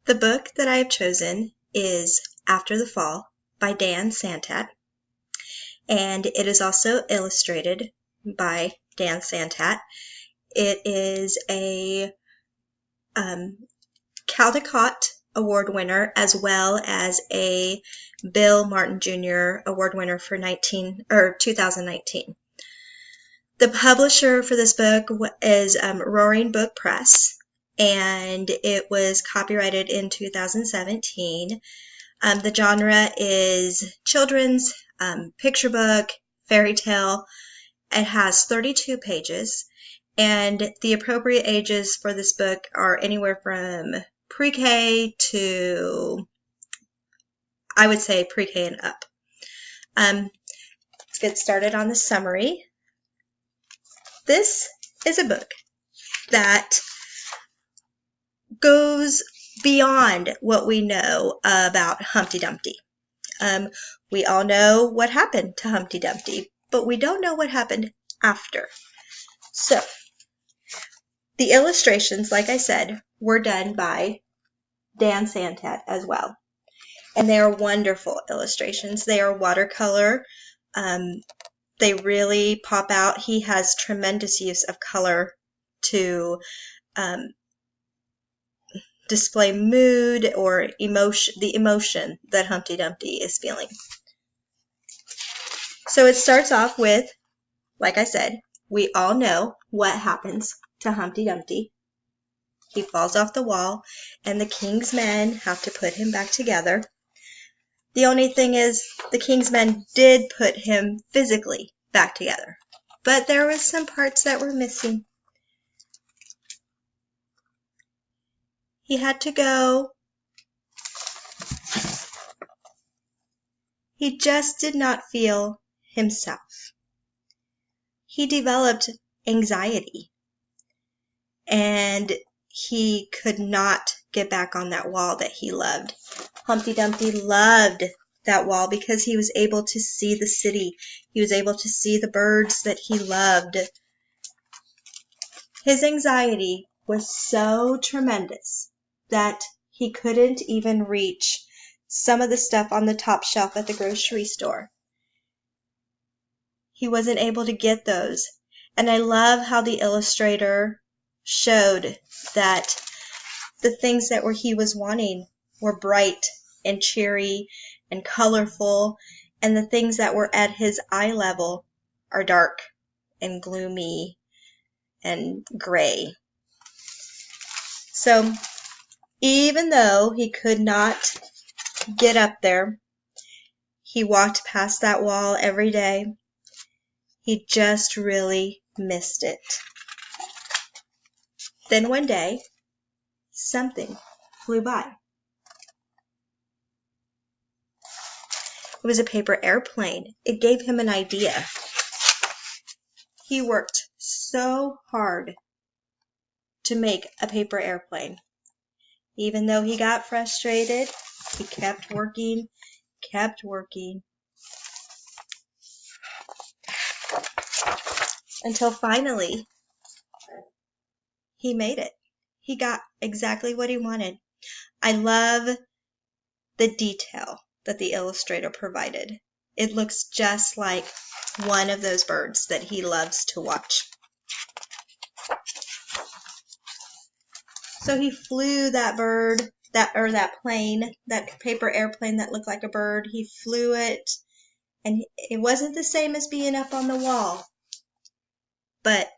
The book that I have chosen is After the Fall by Dan Santat, and it is also illustrated by Dan Santat. It is a Caldecott Award winner as well as a Bill Martin Jr. Award winner for 2019. The publisher for this book is Roaring Book Press, and it was copyrighted in 2017. The genre is children's, picture book, fairy tale. It has 32 pages, and the appropriate ages for this book are anywhere from pre-K to, I would say, pre-K and up. Let's get started on the summary. This is a book that goes beyond what we know about Humpty Dumpty. We all know what happened to Humpty Dumpty, but we don't know what happened after. So, the illustrations, like I said, were done by Dan Santat as well. And they are wonderful illustrations. They are watercolor. They really pop out. He has tremendous use of color to display mood or emotion, the emotion that Humpty Dumpty is feeling. So it starts off with, like I said, we all know what happens to Humpty Dumpty. He falls off the wall, and the king's men have to put him back together. The only thing is, the king's men did put him physically back together, but there were some parts that were missing. He had to go. He just did not feel himself. He developed anxiety, and he could not get back on that wall that he loved. Humpty Dumpty loved that wall because he was able to see the city. He was able to see the birds that he loved. His anxiety was so tremendous that he couldn't even reach some of the stuff on the top shelf at the grocery store. He wasn't able to get those. And I love how the illustrator showed that the things that he was wanting were bright and cheery and colorful, and the things that were at his eye level are dark and gloomy and gray. So even though he could not get up there, he walked past that wall every day. He just really missed it. Then one day, something flew by. It was a paper airplane. It gave him an idea. He worked so hard to make a paper airplane. Even though he got frustrated, he kept working, until finally he made it. He got exactly what he wanted. I love the detail that the illustrator provided. It looks just like one of those birds that he loves to watch. So he flew that bird, that plane, that paper airplane that looked like a bird. He flew it, and it wasn't the same as being up on the wall, but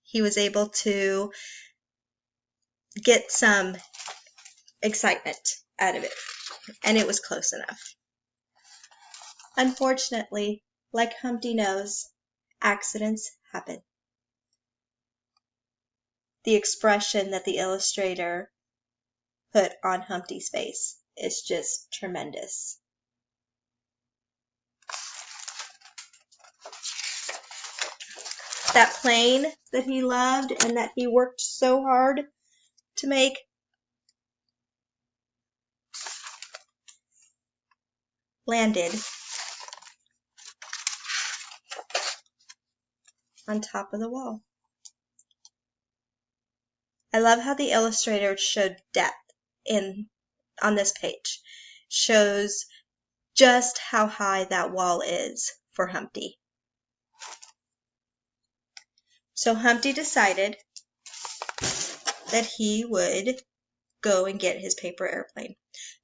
he was able to get some excitement out of it, and it was close enough. Unfortunately, like Humpty knows, accidents happen. The expression that the illustrator put on Humpty's face is just tremendous. That plane that he loved and that he worked so hard to make landed on top of the wall. I love how the illustrator showed depth on this page shows just how high that wall is for Humpty. So Humpty decided that he would go and get his paper airplane.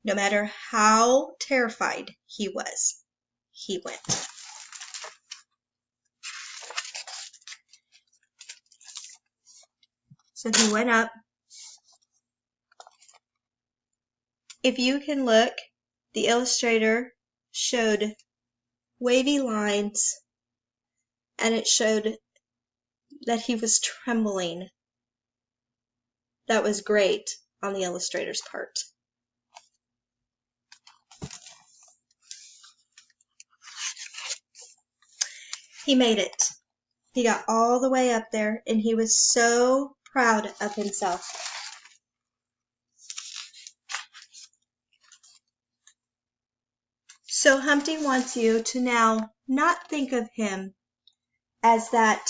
No matter how terrified he was, he went. So he went up. If you can look, the illustrator showed wavy lines, and it showed that he was trembling. That was great on the illustrator's part. He made it. He got all the way up there, and he was so proud of himself. So Humpty wants you to now not think of him as that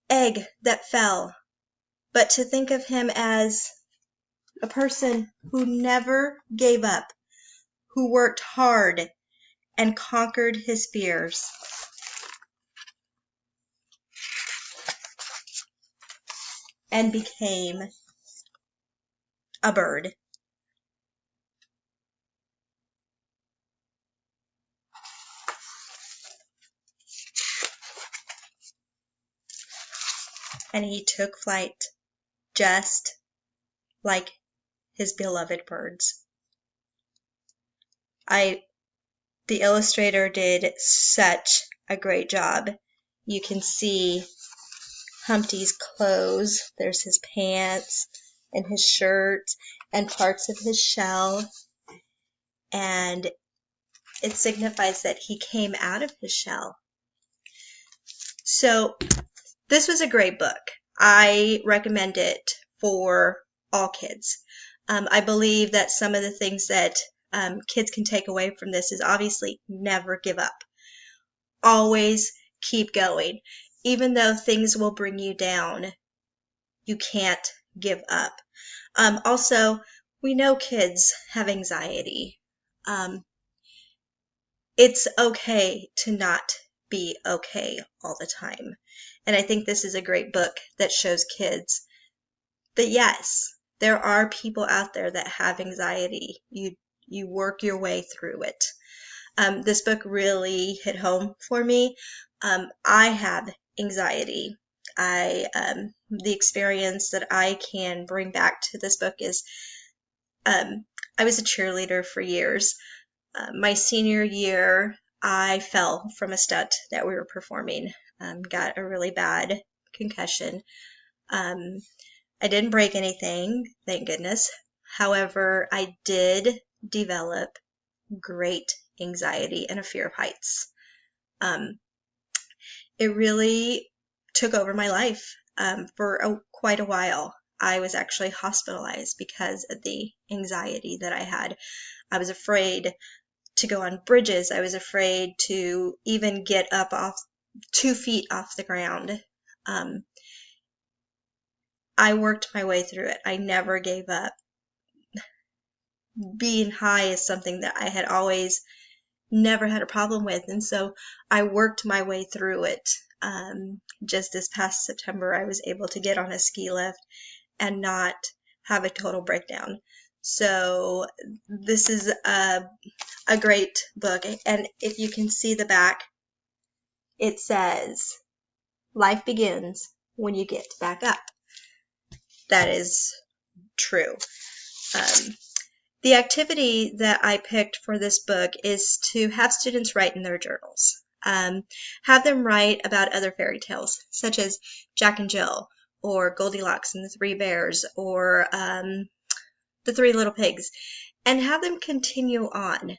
egg that fell, but to think of him as a person who never gave up, who worked hard and conquered his fears. And became a bird. And he took flight just like his beloved birds. The illustrator did such a great job. You can see Humpty's clothes. There's his pants and his shirt and parts of his shell. And it signifies that he came out of his shell. So this was a great book. I recommend it for all kids. I believe that some of the things that kids can take away from this is obviously never give up. Always keep going. Even though things will bring you down, you can't give up. Also, we know kids have anxiety. It's okay to not be okay all the time. And I think this is a great book that shows kids that yes, there are people out there that have anxiety. You work your way through it. This book really hit home for me. I have anxiety. The experience that I can bring back to this book is I was a cheerleader for years. My senior year, I fell from a stunt that we were performing. Got a really bad concussion. I didn't break anything, thank goodness. However, I did develop great anxiety and a fear of heights. It really took over my life for quite a while. I was actually hospitalized because of the anxiety that I had. I was afraid to go on bridges. I was afraid to even get up off 2 feet off the ground. I worked my way through it. I never gave up. Being high is something that I had always never had a problem with, and so I worked my way through it. Just this past September, I was able to get on a ski lift and not have a total breakdown. So this is a great book, and if you can see the back, it says, "Life begins when you get back up." That is true. The activity that I picked for this book is to have students write in their journals. Have them write about other fairy tales, such as Jack and Jill, or Goldilocks and the Three Bears, or The Three Little Pigs, and have them continue on.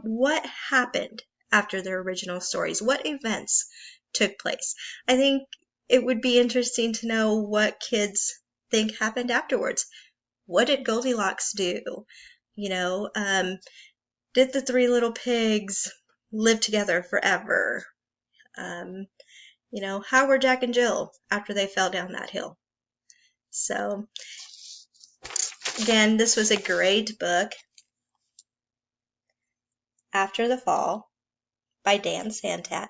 What happened after their original stories? What events took place? I think it would be interesting to know what kids think happened afterwards. What did Goldilocks do? Did the Three Little Pigs live together forever? How were Jack and Jill after they fell down that hill? So Again, this was a great book. After the Fall by Dan Santat.